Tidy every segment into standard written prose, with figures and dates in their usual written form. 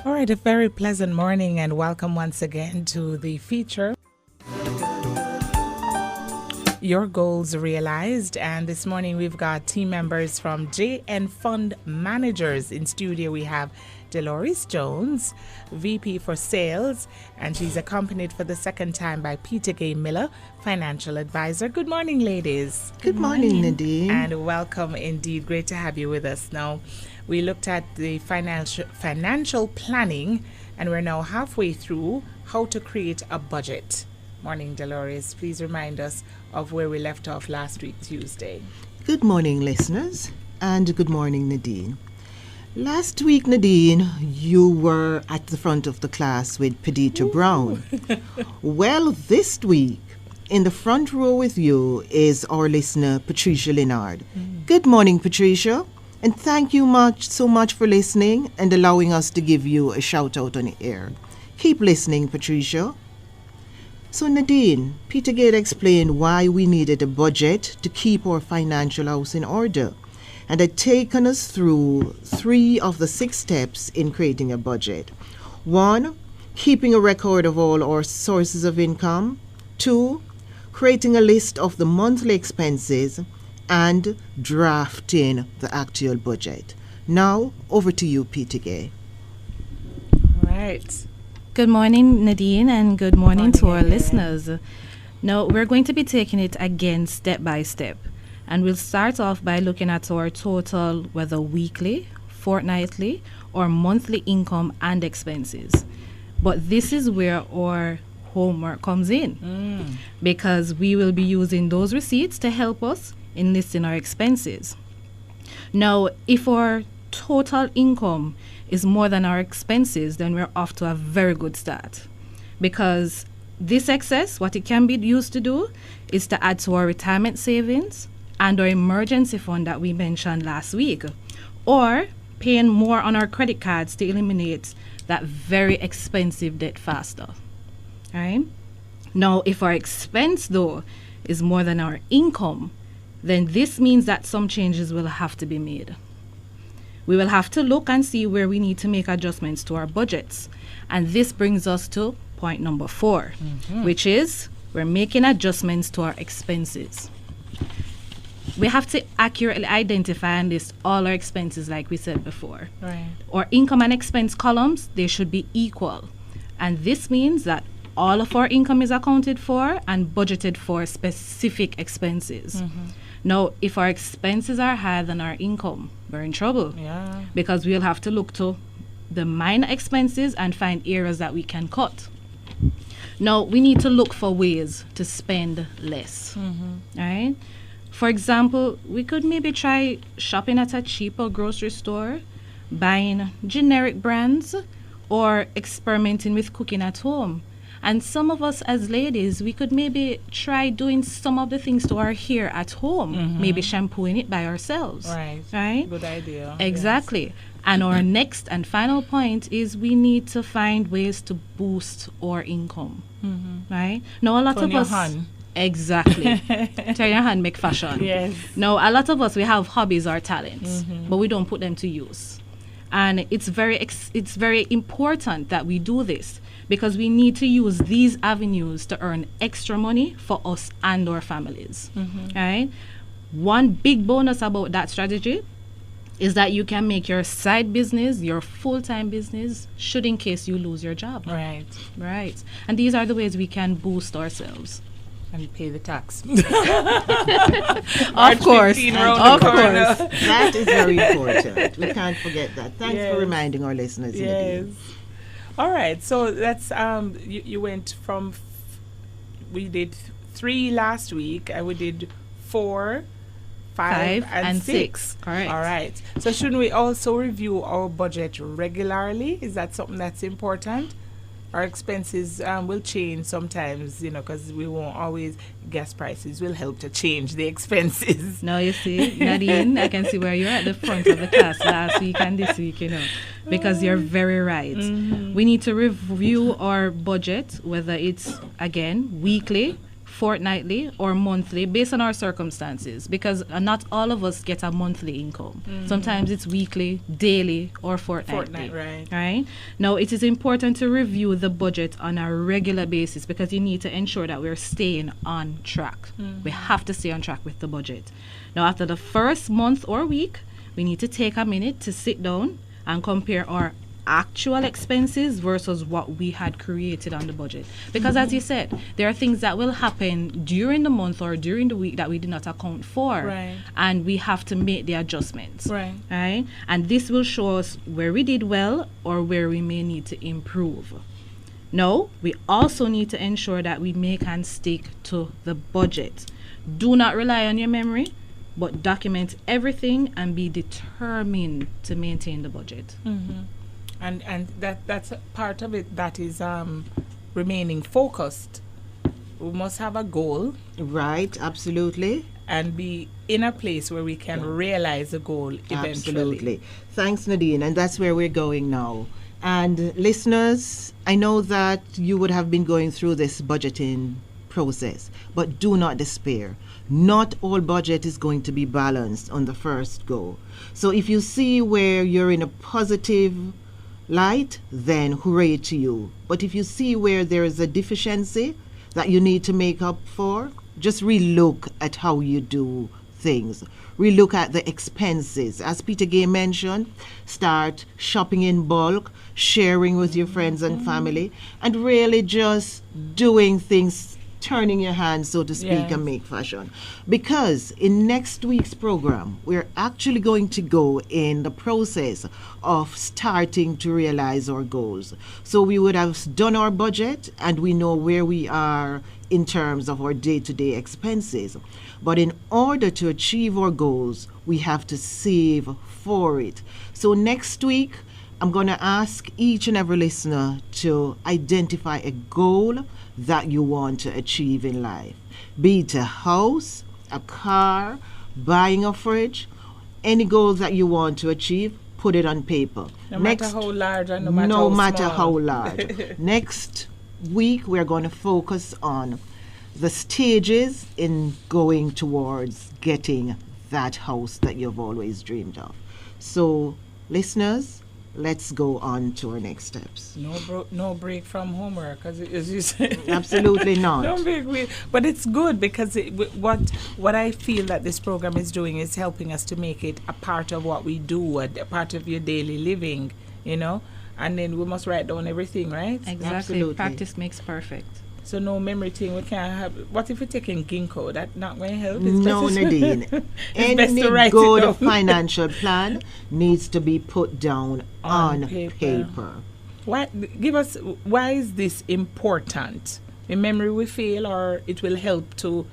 All right, a very pleasant morning and welcome once again to the feature Your Goals Realized. And this morning we've got team members from JN Fund Managers. In studio we have Dolores Jones, VP for Sales, and she's accompanied for the second time by Peter Gay Miller, Financial Advisor. Good morning, ladies. Good morning, Nadine. And welcome indeed. Great to have you with us. Now, we looked at the financial planning, and we're now halfway through how to create a budget. Morning, Dolores. Please remind us of where we left off last week, Tuesday. Good morning, listeners, and good morning, Nadine. Last week, Nadine, you were at the front of the class with Pedita Brown. Well, this week, in the front row with you is our listener, Patricia Linard. Good morning, Patricia. And thank you so much for listening and allowing us to give you a shout out on the air. Keep listening, Patricia. So Nadine, Peter Gate explained why we needed a budget to keep our financial house in order, and had taken us through 3 of the 6 steps in creating a budget. 1, keeping a record of all our sources of income. 2, creating a list of the monthly expenses, and drafting the actual budget. Now, over to you, Peter Gay. All right. Good morning, Nadine, and good morning to our listeners. Now, we're going to be taking it again step by step. And we'll start off by looking at our total, whether weekly, fortnightly, or monthly income and expenses. But this is where our homework comes in, because we will be using those receipts to help us in listing our expenses. Now, if our total income is more than our expenses, then we're off to a very good start, because this excess, what it can be used to do is to add to our retirement savings and our emergency fund that we mentioned last week, or paying more on our credit cards to eliminate that very expensive debt faster. All right? Now, if our expense, though, is more than our income, then this means that some changes will have to be made. We will have to look and see where we need to make adjustments to our budgets. And this brings us to point number 4, which is we're making adjustments to our expenses. We have to accurately identify and list all our expenses, like we said before. Right. Our income and expense columns, they should be equal. And this means that all of our income is accounted for and budgeted for specific expenses. Now, if our expenses are higher than our income, we're in trouble. Yeah. Because we'll have to look to the minor expenses and find areas that we can cut. Now, we need to look for ways to spend less. All right? For example, we could maybe try shopping at a cheaper grocery store, buying generic brands, or experimenting with cooking at home. And some of us as ladies, we could maybe try doing some of the things to our hair at home, maybe shampooing it by ourselves. Right. Good idea. Exactly. Yes. And our next and final point is we need to find ways to boost our income. Right? Now, a lot of us... Hand. Exactly. Turn your hand, make fashion. Yes. Now, a lot of us, we have hobbies or talents, but we don't put them to use. And it's very important that we do this, because we need to use these avenues to earn extra money for us and our families. Right? One big bonus about that strategy is that you can make your side business your full-time business, should in case you lose your job. Right. Right. And these are the ways we can boost ourselves. And pay the tax. Of course. Of course. That is very important. We can't forget that. Thanks for reminding our listeners. Yes. All right. So that's you went from we did 3 last week, and we did 4, 5 and 6. Correct. All right. So shouldn't we also review our budget regularly? Is that something that's important? Our expenses will change sometimes, because we won't always, gas prices will help to change the expenses. Now you see, Nadine, I can see where you're at the front of the class last week and this week, because you're very right. We need to review our budget, whether it's, again, weekly, fortnightly or monthly based on our circumstances, because not all of us get a monthly income. Sometimes it's weekly, daily, or fortnightly. Right? Now, it is important to review the budget on a regular basis because you need to ensure that we're staying on track. We have to stay on track with the budget. Now, after the first month or week, we need to take a minute to sit down and compare our actual expenses versus what we had created on the budget, because as you said, there are things that will happen during the month or during the week that we did not account for, and we have to make the adjustments, right? And this will show us where we did well or where we may need to improve. Now, we also need to ensure that we make and stick to the budget. Do not rely on your memory, but document everything and be determined to maintain the budget. And that's a part of it, that is remaining focused. We must have a goal. Right, absolutely. And be in a place where we can realize the goal eventually. Absolutely. Thanks, Nadine. And that's where we're going now. And listeners, I know that you would have been going through this budgeting process, but do not despair. Not all budget is going to be balanced on the first go. So if you see where you're in a positive light, then hooray to you. But if you see where there is a deficiency that you need to make up for, just relook at how you do things. Relook at the expenses. As Peter Gay mentioned, start shopping in bulk, sharing with your friends and family, and really just doing things, turning your hand, so to speak, and make fashion. Because in next week's program, we're actually going to go in the process of starting to realize our goals. So we would have done our budget and we know where we are in terms of our day-to-day expenses. But in order to achieve our goals, we have to save for it. So next week, I'm going to ask each and every listener to identify a goal that you want to achieve in life. Be it a house, a car, buying a fridge, any goal that you want to achieve, put it on paper. No matter how large and no matter how large. Next week, we're going to focus on the stages in going towards getting that house that you've always dreamed of. So, listeners, let's go on to our next steps. No break from homework, as you said. Absolutely not. No break. But it's good because what I feel that this program is doing is helping us to make it a part of what we do, a part of your daily living, And then we must write down everything, right? Exactly. Absolutely. Practice makes perfect. So no memory thing, we can't have. What if we're taking ginkgo? That's not going to help? No, Nadine. Any good financial plan needs to be put down on paper. Why is this important? In memory we fail, or it will help to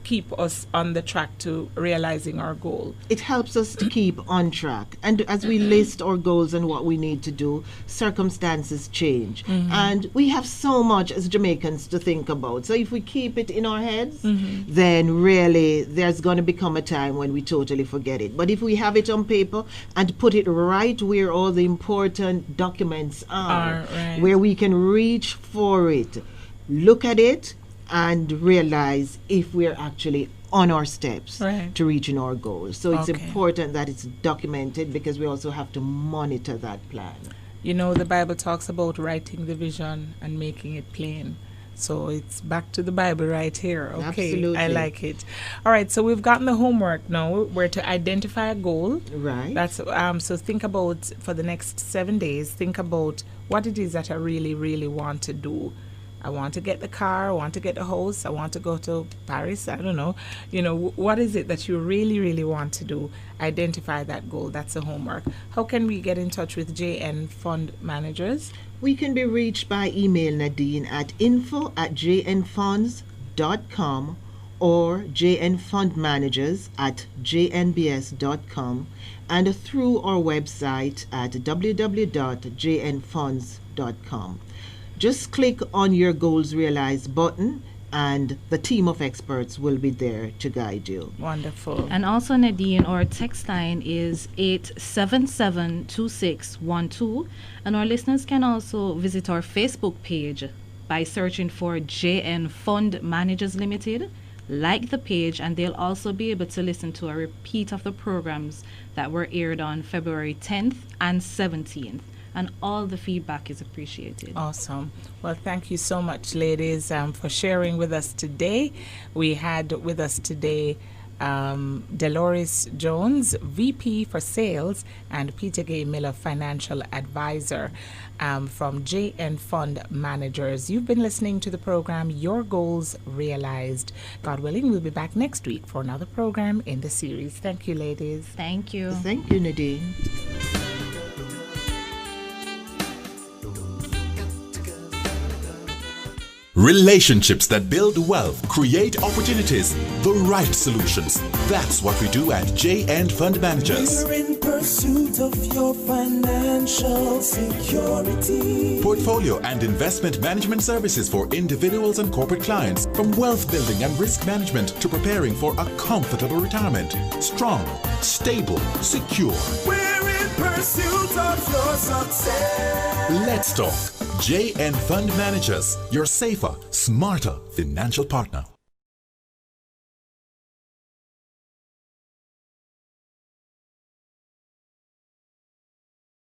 keep us on the track to realizing our goal? It helps us to keep on track. And as we list our goals and what we need to do, circumstances change. And we have so much as Jamaicans to think about. So if we keep it in our heads, then really there's going to become a time when we totally forget it. But if we have it on paper and put it right where all the important documents are, where we can reach for it, look at it, and realize if we're actually on our steps to reaching our goals. So it's important that it's documented, because we also have to monitor that plan. The Bible talks about writing the vision and making it plain. So it's back to the Bible right here. Okay, absolutely. I like it. All right, so we've gotten the homework now. We're to identify a goal. Right. That's so think about, for the next 7 days, think about what it is that I really, really want to do. I want to get the car, I want to get the house, I want to go to Paris, I don't know. What is it that you really, really want to do? Identify that goal. That's the homework. How can we get in touch with JN Fund Managers? We can be reached by email, Nadine, at info@jnfunds.com or jnfundmanagers@jnbs.com, and through our website at www.jnfunds.com. Just click on your Goals Realized button and the team of experts will be there to guide you. Wonderful. And also, Nadine, our text line is 877-2612, and our listeners can also visit our Facebook page, by searching for JN Fund Managers Limited. Like the page, and they'll also be able to listen to a repeat of the programs that were aired on February 10th and 17th. And all the feedback is appreciated. Awesome. Well, thank you so much, ladies, for sharing with us today. We had with us today Dolores Jones, VP for Sales, and Peter Gay Miller, Financial Advisor from JN Fund Managers. You've been listening to the program Your Goals Realized. God willing, we'll be back next week for another program in the series. Thank you, ladies. Thank you. Thank you, Nadine. Relationships that build wealth, create opportunities, the right solutions. That's what we do at JN Fund Managers. We're in pursuit of your financial security. Portfolio and investment management services for individuals and corporate clients, from wealth building and risk management to preparing for a comfortable retirement. Strong, stable, secure. We're in pursuit of your success. Let's talk. JN Fund Managers, your safer, smarter financial partner.